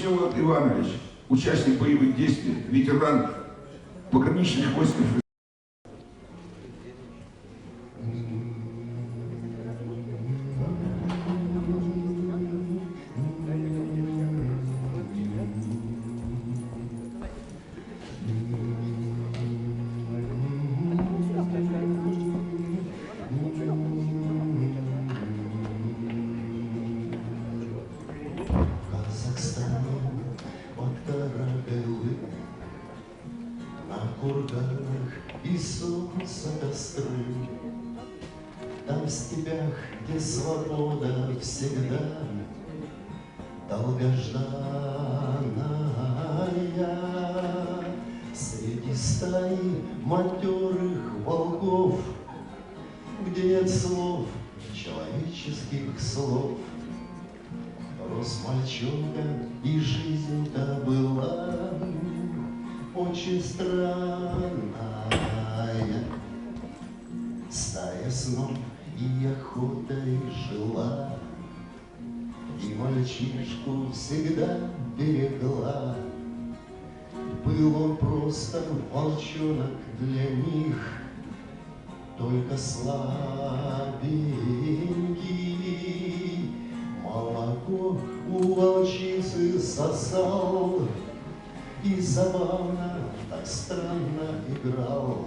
Всеволод Иванович, участник боевых действий, ветеран пограничных войск. И солнце костры, там в степях, где свобода всегда долгожданная, среди стаи матерых волков, где нет слов, человеческих слов, рос мальчонка, и жизнь-то была очень странная. Стая снов и охотой жила, и мальчишку всегда берегла. Был он просто волчонок для них, только слабенький. Молоко у волчицы сосал и забавно, так странно играл.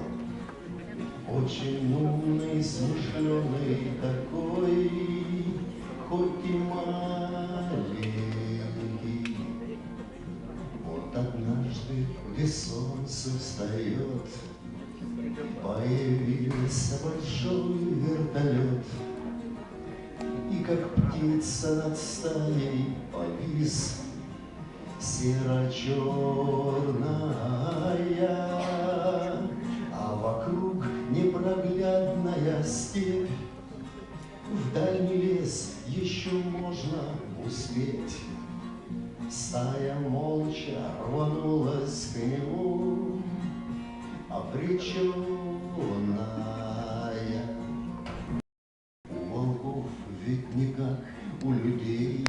Очень умный, смышленый такой, хоть и маленький. Вот однажды, где солнце встает, появился большой вертолет. И как птица над стаей повис, серо-черная, а вокруг непроглядная степь. В дальний лес еще можно успеть. Стая молча рванулась к нему, обреченная. У волков ведь не как у людей,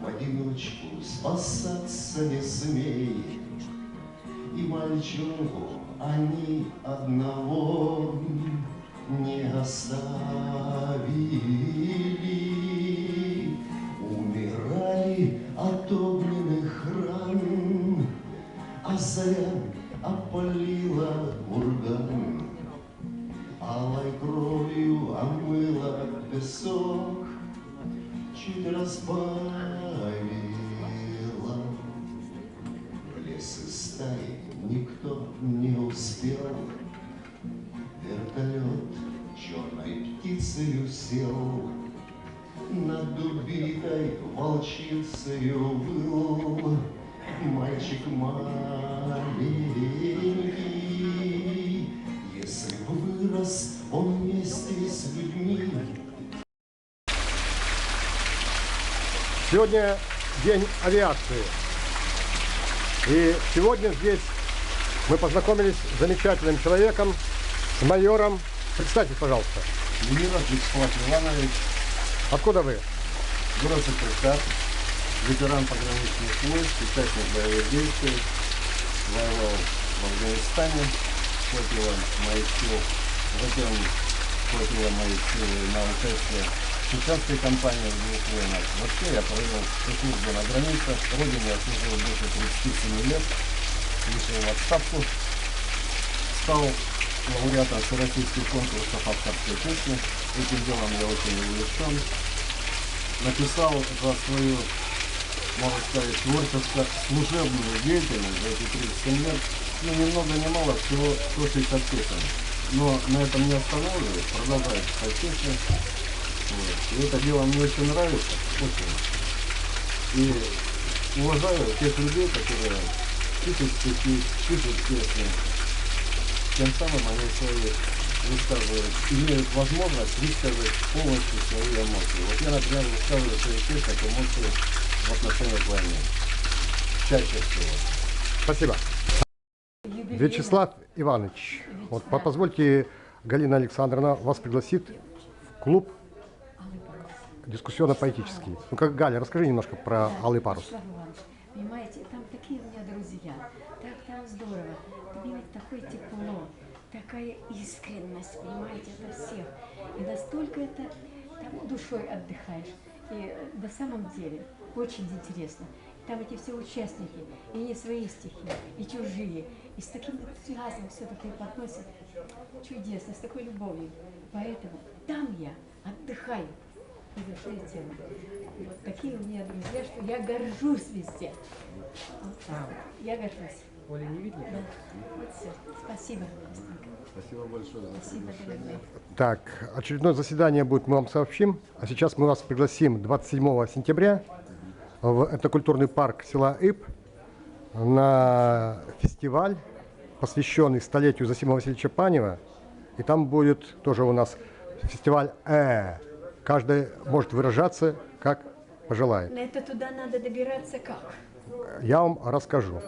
в одиночку спасаться не смей. И мальчонку они одного не оставили. Умирали от огненных ран, а заря опалила курган. Алой кровью омыла песок, чуть разбавила. В лес из стаи никто не успел, вертолет черной птицею сел, над убитой волчицею выл мальчик маленький. Если бы вырос он вместе с людьми. Сегодня день авиации. И сегодня здесь мы познакомились с замечательным человеком, с майором. Представьтесь, пожалуйста. Демиров Вячеслав Иванович. Откуда вы? Город Сыктывкар, ветеран пограничных войск, участник боевых действий, воевал в Афганистане, хватило моих сил, затем хватило моих сил на участие в чеченской кампании в двух войнах. Вообще я провел службу на границах, в родине я служил больше 37 лет, вышел в отставку, стал лауреатом всероссийских конкурсов авторской песни. Этим делом я очень увлечен. Написал за свою, можно сказать, творческо-служебную деятельность за эти 37 лет, ну, ни много ни мало, всего 160 песен. Но на этом не останавливаюсь, продолжаю писать песни. Вот. И это дело мне очень нравится, очень. И уважаю тех людей, которые пишут стихи, пишут песни. Тем самым они свои высказывают, имеют возможность высказать полностью свои эмоции. Вот я, например, высказываю свои песни, эмоции в отношении к войне. Чаще всего. Спасибо. Вячеслав Иванович, вот позвольте, Галина Александровна вас пригласит в клуб дискуссионно-поэтический. Ну, как Галя, расскажи немножко про «Алый парус». Вячеслав Иванович, понимаете, там такие у меня друзья, так там здорово, видеть такое тепло, такая искренность, понимаете, это всех. И настолько это там душой отдыхаешь. И на самом деле очень интересно. Там эти все участники, и не свои стихи, и чужие, и с таким энтузиазмом все это преподносят. Чудесно, с такой любовью. Поэтому там я отдыхаю. И душой и телом. Вот такие у меня друзья, что я горжусь везде. Вот так. Я горжусь. Оля не видно? Да. Вот все. Спасибо, Костенька. Спасибо большое за Спасибо, дорогой. Так, очередное заседание будет, мы вам сообщим. А сейчас мы вас пригласим 27 сентября в этнокультурный парк села Иб на фестиваль, посвященный столетию Зосима Васильевича Панева. И там будет тоже у нас фестиваль Каждый может выражаться, как пожелает. На это туда надо добираться как? Я вам расскажу.